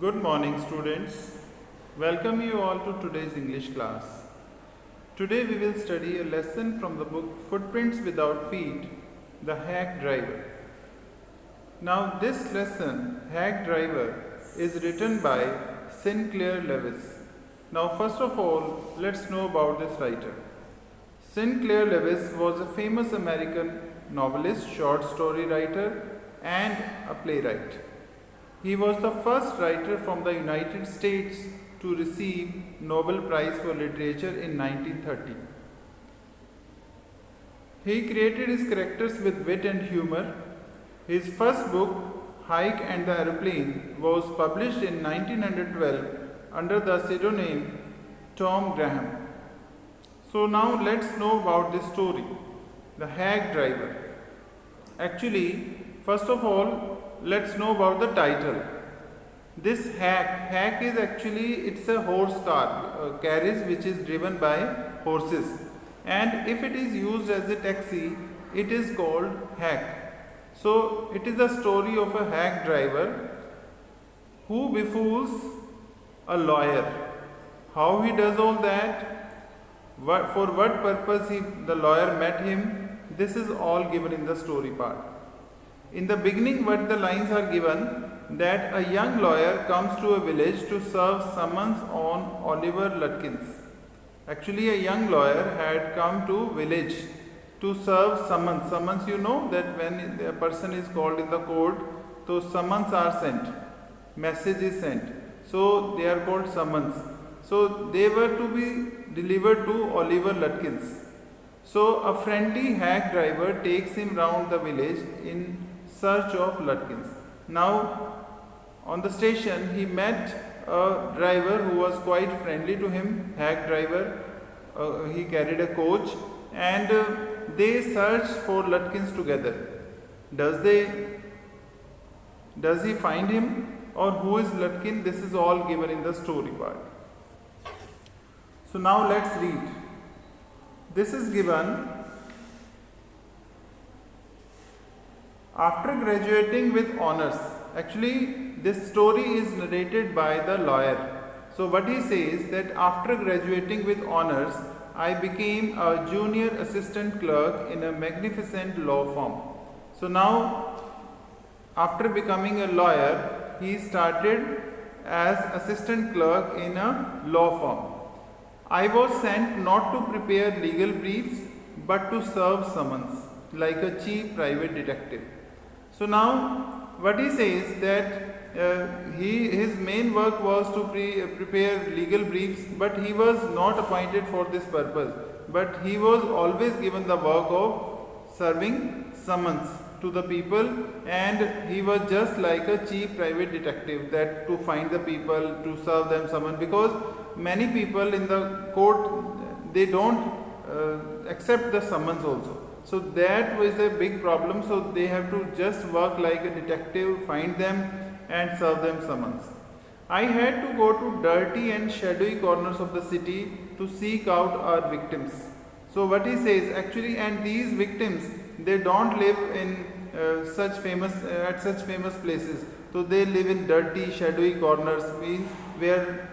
Good morning, students. Welcome you all to today's English class. Today we will study a lesson from the book Footprints Without Feet, The Hack Driver. Now, this lesson, Hack Driver, is written by Sinclair Lewis. Now, first of all, let's know about this writer. Sinclair Lewis was a famous American novelist, short story writer, and a playwright. He was the first writer from the United States to receive Nobel Prize for Literature in 1930. He created his characters with wit and humor. His first book, Hike and the Aeroplane, was published in 1912 under the pseudonym Tom Graham. So now let's know about this story, The Hack Driver. Actually, first of all, let's know about the title. This hack is actually, it's a horse car, carriage which is driven by horses, and if it is used as a taxi, it is called hack. So it is a story of a hack driver who befools a lawyer. How he does all that, for what purpose the lawyer met him, this is all given in the story part. In the beginning, what the lines are given, that a young lawyer comes to a village to serve summons on Oliver Lutkins. Actually, a young lawyer had come to village to serve summons. Summons, you know that when a person is called in the court, so summons are sent, message is sent. So they are called summons. So they were to be delivered to Oliver Lutkins. So a friendly hack driver takes him round the village in search of Lutkins. Now, on the station, he met a driver who was quite friendly to him, hack driver. He carried a coach, and they searched for Lutkins together. Does he find him, or who is Lutkin? This is all given in the story part. So now let's read. This is given. After graduating with honors, actually this story is narrated by the lawyer. So what he says, that after graduating with honors, I became a junior assistant clerk in a magnificent law firm. So now, after becoming a lawyer, he started as assistant clerk in a law firm. I was sent not to prepare legal briefs, but to serve summons, like a chief private detective. So now, what he says, that his main work was to prepare legal briefs, but he was not appointed for this purpose. But he was always given the work of serving summons to the people, and he was just like a chief private detective, that to find the people, to serve them summons, because many people in the court, they don't accept the summons also. So that was a big problem. So they have to just work like a detective, find them and serve them summons. I had to go to dirty and shadowy corners of the city to seek out our victims. So what he says, actually, and these victims, they don't live in such famous places. So they live in dirty, shadowy corners, means where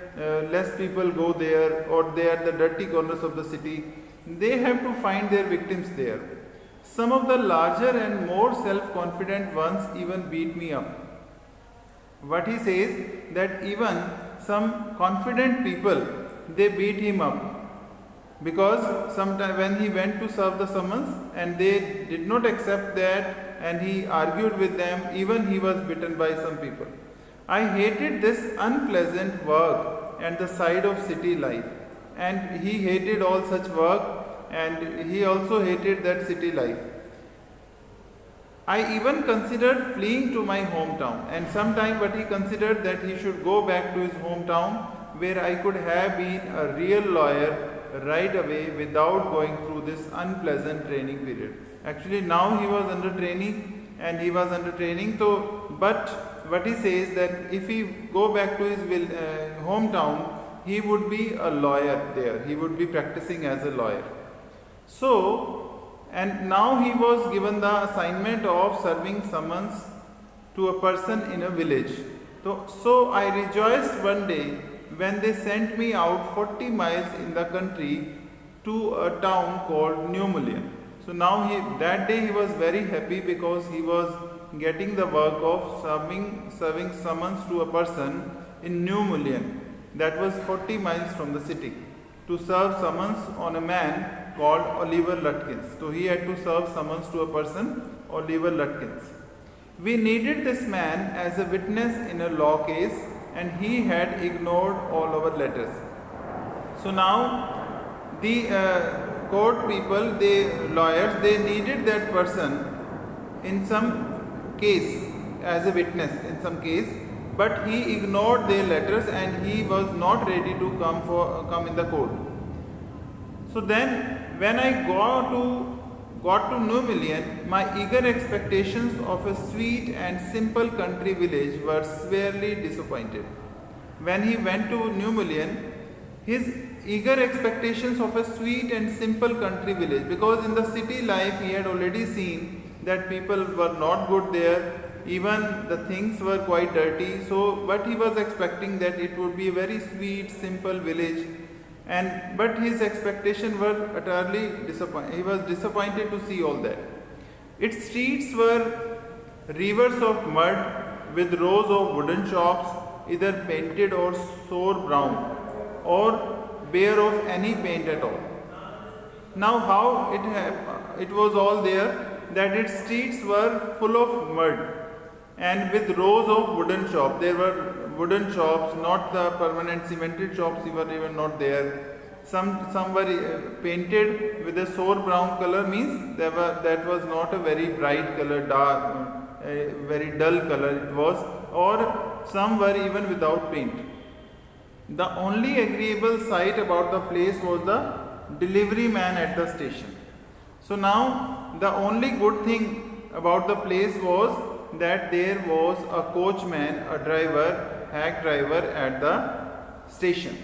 less people go there, or they are the dirty corners of the city. They have to find their victims there. Some of the larger and more self-confident ones even beat me up. What he says, that even some confident people, they beat him up, because sometime when he went to serve the summons and they did not accept that, and he argued with them, even he was beaten by some people. I hated this unpleasant work and the side of city life, and he hated all such work, and he also hated that city life. I even considered fleeing to my hometown, and sometime but he considered that he should go back to his hometown, where I could have been a real lawyer right away without going through this unpleasant training period. Actually, now he was under training, so, but what he says, that if he go back to his hometown, he would be a lawyer there, he would be practicing as a lawyer. So, and now he was given the assignment of serving summons to a person in a village. So I rejoiced one day when they sent me out 40 miles in the country to a town called New Mullion. So now that day he was very happy because he was getting the work of serving summons to a person in New Mullion, that was 40 miles from the city, to serve summons on a man called Oliver Lutkins. So he had to serve summons to a person, Oliver Lutkins. We needed this man as a witness in a law case, and he had ignored all our letters. So now the court people, the lawyers, they needed that person in some case as a witness in some case, but he ignored their letters and he was not ready to come in the court. So then when I got to New Mullion, my eager expectations of a sweet and simple country village were severely disappointed. When he went to New Mullion, his eager expectations of a sweet and simple country village, because in the city life he had already seen that people were not good there, even the things were quite dirty. So but he was expecting that it would be a very sweet, simple village, but his expectations were utterly disappointed. He was disappointed to see all that. Its streets were rivers of mud with rows of wooden shops, either painted or sore brown, or bare of any paint at all. Now, how it was all there that its streets were full of mud and with rows of wooden shops. There were wooden shops, not the permanent cemented shops, were even not there. Some were painted with a sore brown color, means that was not a very bright color, dark, a very dull color it was, or some were even without paint. The only agreeable sight about the place was the delivery man at the station. So now the only good thing about the place was that there was a coachman, a driver, hack driver at the station.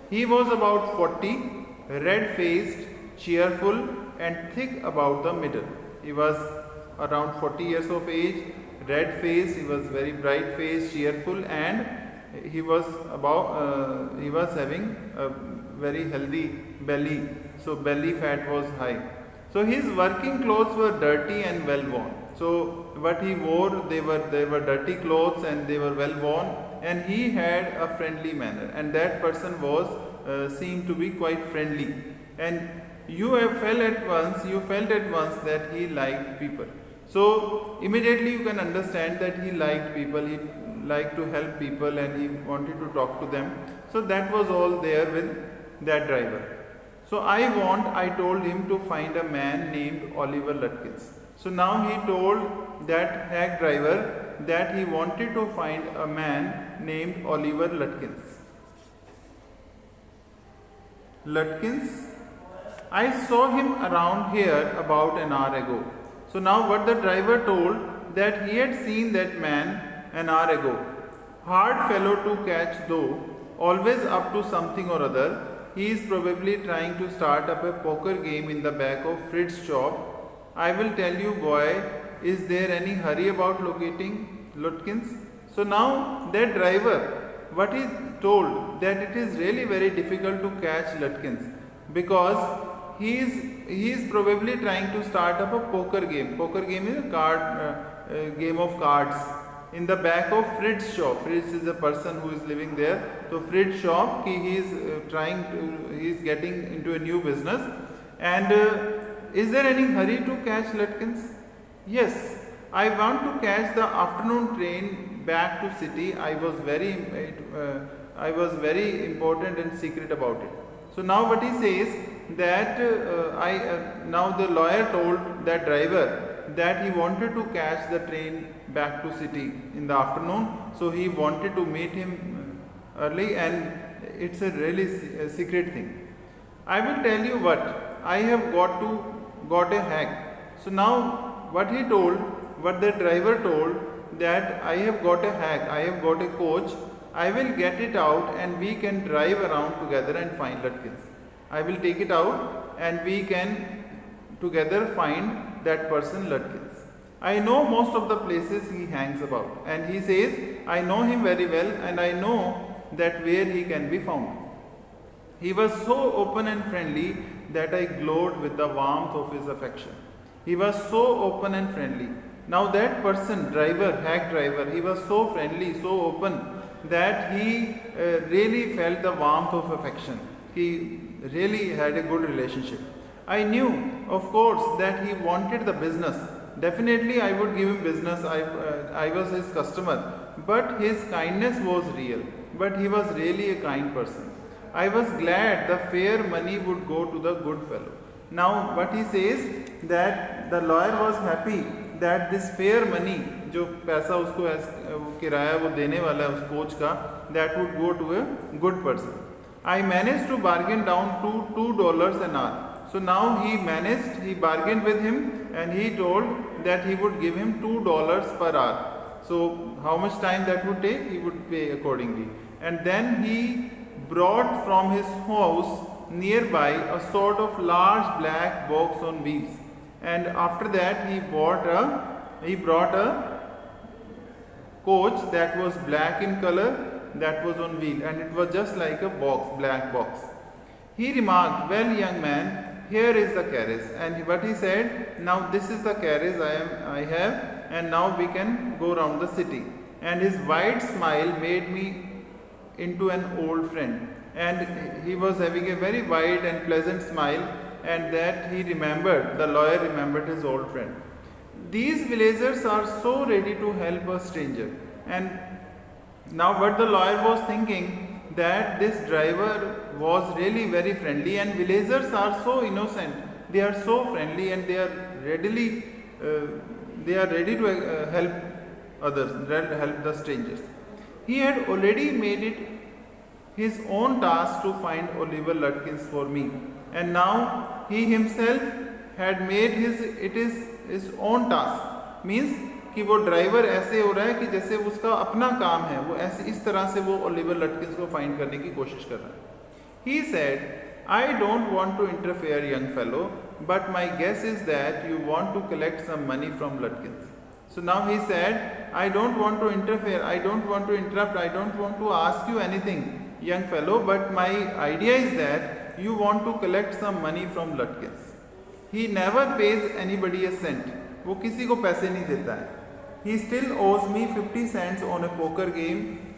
He was about 40, red-faced, cheerful and thick about the middle. He was around 40 years of age, red-faced, he was very bright-faced, cheerful, and he was having a very healthy belly. So belly fat was high. So his working clothes were dirty and well worn. So what he wore, they were dirty clothes and they were well worn, and he had a friendly manner, and that person was seemed to be quite friendly, and you felt at once that he liked people. So immediately you can understand that he liked people, he liked to help people, and he wanted to talk to them. So that was all there with that driver. So I told him to find a man named Oliver Lutkins. So now he told that hack driver that he wanted to find a man named Oliver Lutkins. Lutkins, I saw him around here about an hour ago. So now what the driver told, that he had seen that man an hour ago. Hard fellow to catch though, always up to something or other. He is probably trying to start up a poker game in the back of Fritz shop. I will tell you, boy, is there any hurry about locating Lutkins? So now that driver, what he told, that it is really very difficult to catch Lutkins, because he is probably trying to start up a poker game. Poker game is a game of cards in the back of Fritz shop. Fritz is a person who is living there. So Fritz shop, he is getting into a new business, and is there any hurry to catch Lutkins? Yes, I want to catch the afternoon train back to city. I was very important and secret about it. So now what he says, that now the lawyer told that driver that he wanted to catch the train back to city in the afternoon. So he wanted to meet him early, and it's a really secret thing. I will tell you what, I have got a hack. So now what the driver told, that I have got a hack, I have got a coach, I will get it out and we can drive around together and find Lutkins. I will take it out and we can together find that person Lutkins. I know most of the places he hangs about, and he says, I know him very well, and I know that where he can be found. He was so open and friendly that I glowed with the warmth of his affection. He was so open and friendly. Now that person, driver, hack driver, he was so friendly, so open that he really felt the warmth of affection. He really had a good relationship. I knew, of course, that he wanted the business. Definitely, I would give him business. I was his customer. But his kindness was real. But he was really a kind person. I was glad the fair money would go to the good fellow. Now, what he says that the lawyer was happy that this fair money, जो पैसा उसको किराया वो देने वाला है उस coach का, that would go to a good person. I managed to bargain down to $2 an hour. So now he bargained with him, and he told that he would give him $2 per hour. So how much time that would take, he would pay accordingly. And then he brought from his house nearby a sort of large black box on wheels. And after that he brought a coach that was black in color, that was on wheel, and it was just like a black box. He remarked, well, young man, here is the carriage. And what he said, now this is the carriage I have, and now we can go round the city. And his wide smile made me into an old friend. And he was having a very wide and pleasant smile, and that the lawyer remembered his old friend. These villagers are so ready to help a stranger. And now what the lawyer was thinking, that this driver was really very friendly, and villagers are so innocent, they are so friendly, and they are ready to help others, help the strangers. He had already made it his own task to find Oliver Lutkins for me, and now he himself had made his own task. Means कि वो driver ऐसे हो रहा है कि जैसे उसका अपना काम है, वो ऐसे इस तरह से वो ओलिवर लटकिंस को फाइंड करने की कोशिश कर रहा है. He said, I don't want to interfere, young fellow, but my guess is that you want to collect some money from Lutkins. So now he said, I don't want to interfere, I don't want to interrupt, I don't want to ask you anything, young fellow, but my idea is that you want to collect some money from Lutkins. He never pays anybody a cent. वो किसी को पैसे नहीं देता है. He still owes me 50 cents on a poker game,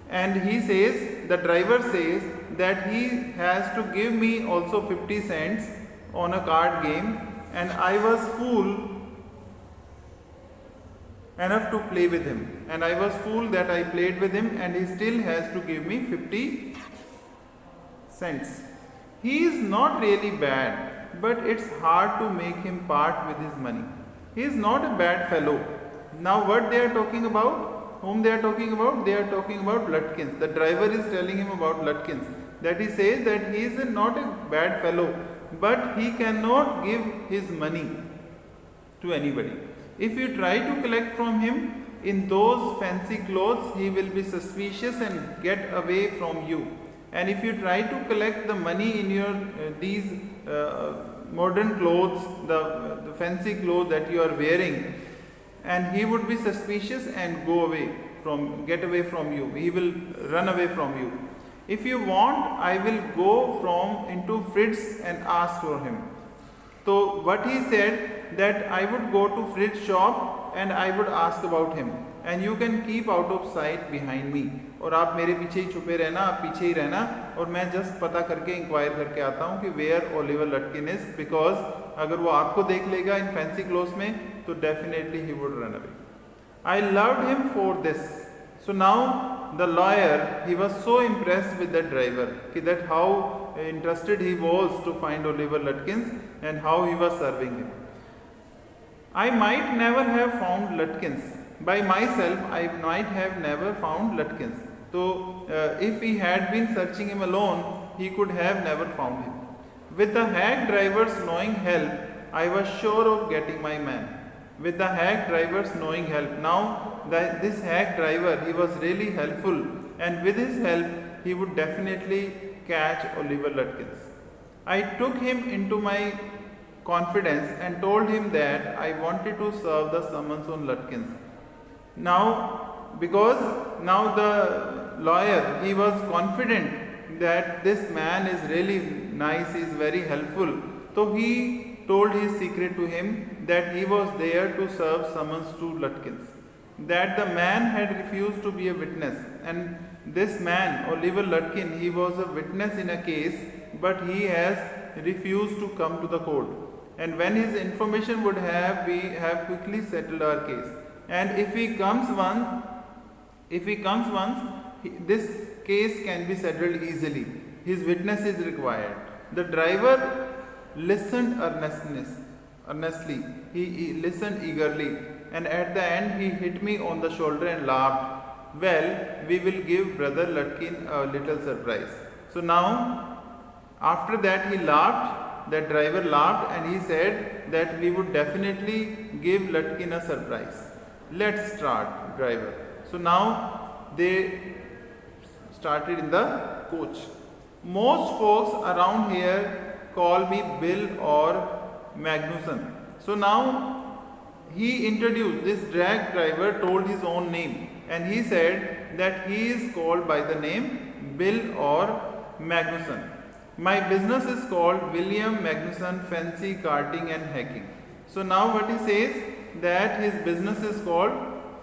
and he says, the driver says that he has to give me also 50 cents on a card game, and I was fool enough to play with him, and I was fool that I played with him, and he still has to give me 50 cents. He is not really bad, but it's hard to make him part with his money. He is not a bad fellow. Now what they are talking about? Whom they are talking about? They are talking about Lutkins. The driver is telling him about Lutkins. That he says that he is not a bad fellow, but he cannot give his money to anybody. If you try to collect from him in those fancy clothes, he will be suspicious and get away from you. And if you try to collect the money in your these modern clothes, the fancy clothes that you are wearing, and he would be suspicious and get away from you. He will run away from you. If you want, I will go into Fritz and ask for him. So what he said, that I would go to Fritz shop and I would ask about him, and you can keep out of sight behind me. और आप मेरे पीछे ही छुपे रहना, आप पीछे ही रहना, और मैं जस्ट पता करके इंक्वायर करके आता हूँ कि वेयर ओलिवर लटकिन इज, बिकॉज अगर वो आपको देख लेगा इन फैंसी क्लोथ्स में तो definitely he would run away. I loved him for this. So now the lawyer, he was so impressed with that driver कि that how interested he was to find Oliver Lutkins and how he was serving him. I might never have found Lutkins. By myself, I might have never found Lutkins. So, if he had been searching him alone, he could have never found him. With the hack driver's knowing help, I was sure of getting my man. With the hack driver's knowing help. Now, this hack driver, he was really helpful, and with his help, he would definitely catch Oliver Lutkins. I took him into my confidence and told him that I wanted to serve the summons on Lutkins. Now, because now the lawyer, he was confident that this man is really nice, he is very helpful. So he told his secret to him that he was there to serve summons to Lutkins. That the man had refused to be a witness, and this man, Oliver Lutkin, he was a witness in a case, but he has refused to come to the court. And when his information would have, we have quickly settled our case. And if he comes once, this case can be settled easily. His witness is required. The driver listened earnestly. He listened eagerly, and at the end he hit me on the shoulder and laughed. Well, we will give Brother Lutkin a little surprise. So now, after that he laughed, that driver laughed, and he said that we would definitely give Lutkin a surprise. Let's start, driver. So now they started in the coach. Most folks around here call me Bill or Magnuson. So now he introduced, this drag driver told his own name, and he said that he is called by the name Bill or Magnuson. My business is called William Magnuson Fancy Karting and Hacking. So now what he says, that his business is called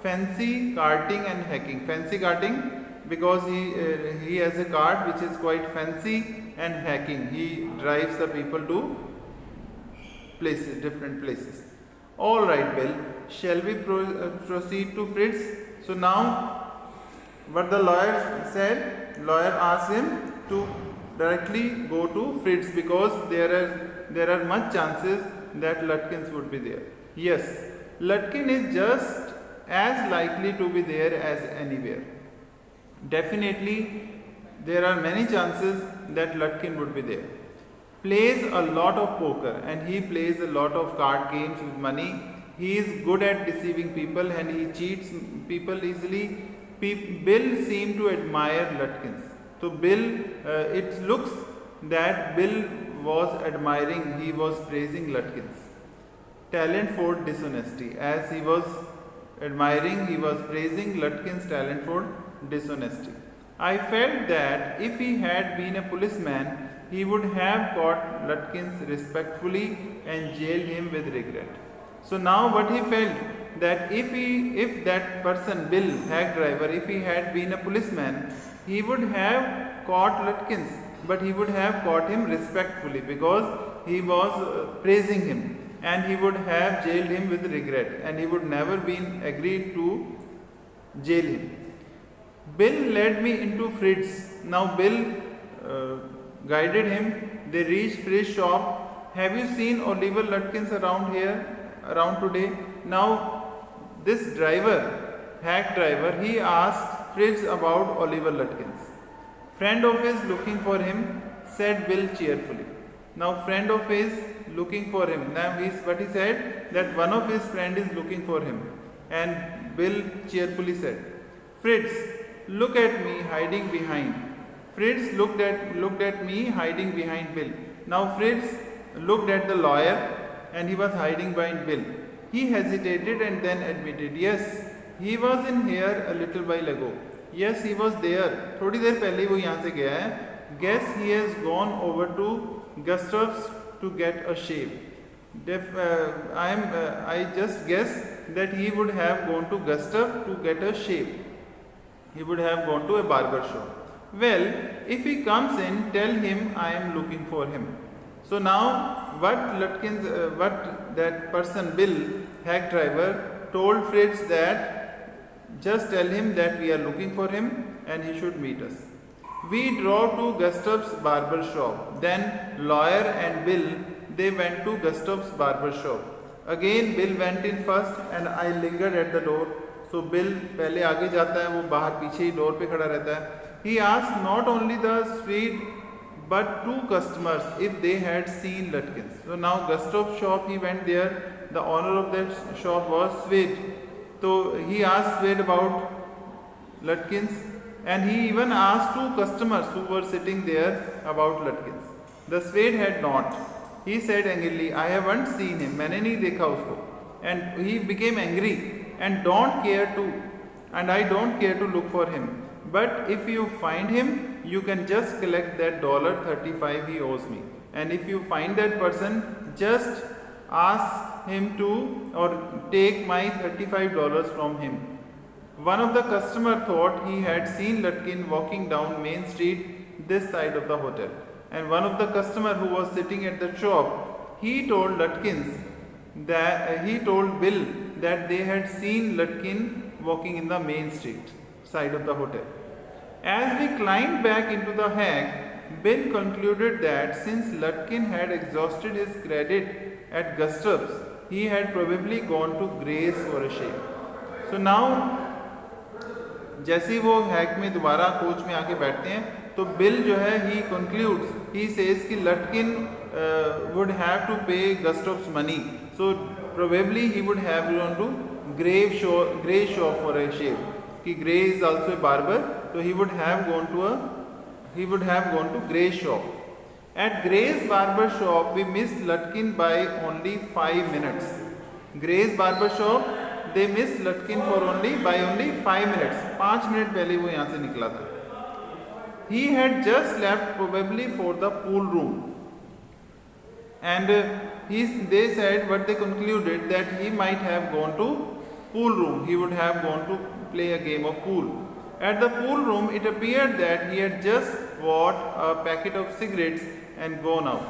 Fancy Karting and Hacking. Fancy karting because he has a cart which is quite fancy, and hacking, he drives the people to places, different places. All right, Bill, shall we proceed to Fritz? So now what the lawyer said, lawyer asked him to directly go to Fritz, because there are much chances that Lutkins would be there. Yes, Lutkin is just as likely to be there as anywhere. Definitely, there are many chances that Lutkin would be there. Plays a lot of poker, and he plays a lot of card games with money. He is good at deceiving people, and he cheats people easily. Bill seemed to admire Lutkins. So Bill, it looks that Bill was admiring, he was praising Lutkins. Talent for dishonesty. As he was admiring, he was praising Lutkin's talent for dishonesty. I felt that if he had been a policeman, he would have caught Lutkins respectfully and jailed him with regret. So now what he felt, that if that person, Bill, hack driver, if he had been a policeman, he would have caught Lutkins, but he would have caught him respectfully, because he was praising him, and he would have jailed him with regret, and he would never been agreed to jail him. Bill led me into Fritz. Now Bill guided him. They reached Fritz shop. Have you seen Oliver Lutkins around here, around today? Now this driver, hack driver, he asked Fritz about Oliver Lutkins. Friend of his looking for him, said Bill cheerfully. Now friend of his looking for him. Now what he said, that one of his friend is looking for him, and Bill cheerfully said, Fritz, look at me hiding behind. Fritz looked at me hiding behind Bill. Now Fritz looked at the lawyer, and he was hiding behind Bill. He hesitated and then admitted, yes, he was in here a little while ago. Yes, he was there. थोड़ी देर पहले वो यहाँ से गया है. Guess he has gone over to Gustav's to get a shave. I just guess that he would have gone to Gustav to get a shave. He would have gone to a barber shop. Well, if he comes in, tell him I am looking for him. So now, what that person, Bill, hack driver, told Fritz that just tell him that we are looking for him and he should meet us. We drove to Gustav's barber shop. Then lawyer and Bill, they went to Gustav's barber shop. Again, Bill went in first and I lingered at the door. So Bill पहले आगे जाता है, वो बाहर पीछे ही door पे खड़ा रहता है. He asked not only the street but two customers if they had seen Lutkins. So now Gustav's shop, he went there. The owner of that shop was Swede. So he asked Swede about Lutkins, and he even asked two customers who were sitting there about Lutkins. The Swede had not. He said angrily, I haven't seen him. मैंने नहीं देखा उसको. And he became angry and I don't care to look for him. But if you find him, you can just collect that $35 he owes me. And if you find that person, just ask him to or take my $35 from him. One of the customer thought he had seen Lutkin walking down Main Street this side of the hotel. And one of the customer who was sitting at the shop, he told Bill that they had seen Lutkin walking in the Main Street side of the hotel. As we climbed back into the hack, Bill concluded that since Lutkin had exhausted his credit at Gustav's, he had probably gone to Gray's for a shave. So now, जैसे वो hack में दोबारा coach में आके बैठते हैं, तो bill जो है ही कंक्लूड्स, ही सेज कि लटकिन वुड हैव टू पे Gustav's money, so probably he would have gone to Gray's shop for a shave. कि Gray is also a barber, so he would have gone to Gray's shop. At Gray's barber shop, we missed Lutkin by only 5 minutes. Gray's barber shop, they missed Lutkin by only 5 minutes. 5 minute पहले वो यहाँ से निकला था. He had just left probably for the pool room. And they said, but they concluded that he might have gone to pool room. He would have gone to play a game of pool. At the pool room, it appeared that he had just bought a packet of cigarettes and gone out.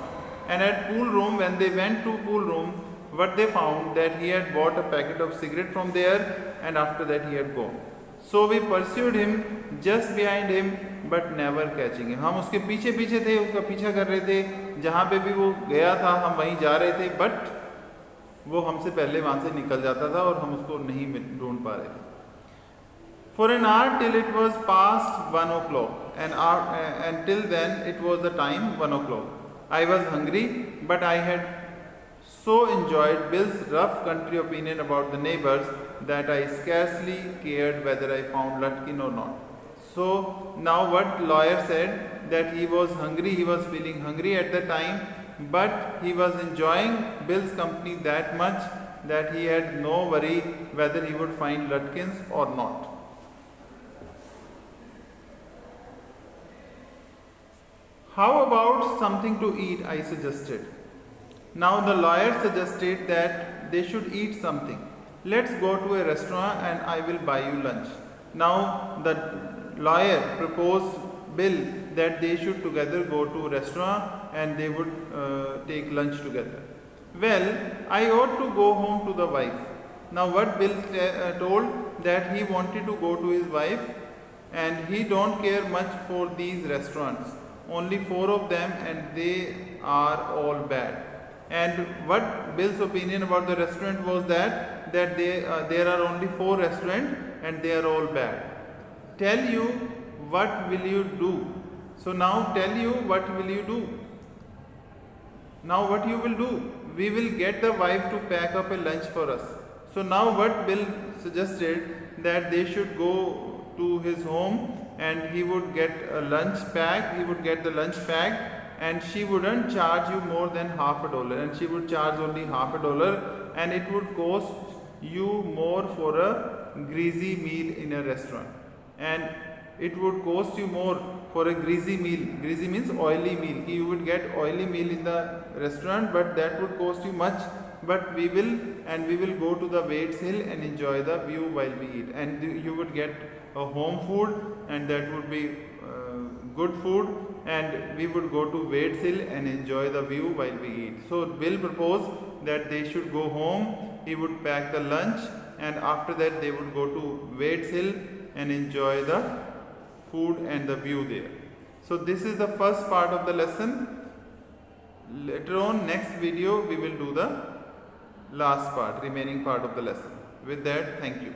And at pool room, when they went to pool room, what they found that he had bought a packet of cigarette from there, and after that he had gone. So we pursued him, just behind him, but never catching him. हम उसके पीछे पीछे थे, उसका पीछा कर रहे थे, जहाँ पे भी वो गया था हम वहीं जा रहे थे, but वो हमसे पहले वहाँ से निकल जाता था और हम उसको नहीं ढूंढ पा रहे थे. For an hour till it was past 1 o'clock, and till then it was the time 1 o'clock. I was hungry, but I had so enjoyed Bill's rough country opinion about the neighbors that I scarcely cared whether I found Lutkin or not. So now what lawyer said, that he was hungry, he was feeling hungry at the time, but he was enjoying Bill's company that much that he had no worry whether he would find Lutkins or not. How about something to eat, I suggested. Now the lawyer suggested that they should eat something. Let's go to a restaurant and I will buy you lunch. Now the lawyer proposed Bill that they should together go to a restaurant and they would take lunch together. Well, I ought to go home to the wife. Now what Bill told, that he wanted to go to his wife and he don't care much for these restaurants. Only 4 of them and they are all bad. And what Bill's opinion about the restaurant was that there are only 4 restaurants and they are all bad. Tell you, what will you do? So now tell you, what will you do? Now what you will do? We will get the wife to pack up a lunch for us. So now what Bill suggested, that they should go to his home and he would get a lunch packed, he would get the lunch packed, and she wouldn't charge you more than $50, and she would charge only $50, and it would cost you more for a greasy meal in a restaurant. And it would cost you more for a greasy meal. Greasy means oily meal. You would get oily meal in the restaurant, but that would cost you much. But we will go to the Waits Hill and enjoy the view while we eat. And you would get a home food, and that would be good food. And we would go to Waits Hill and enjoy the view while we eat. So Bill proposed that they should go home. He would pack the lunch, and after that they would go to Waits Hill and enjoy the food and the view there. So this is the first part of the lesson. Later on, next video, we will do the last part, remaining part of the lesson. With that, thank you.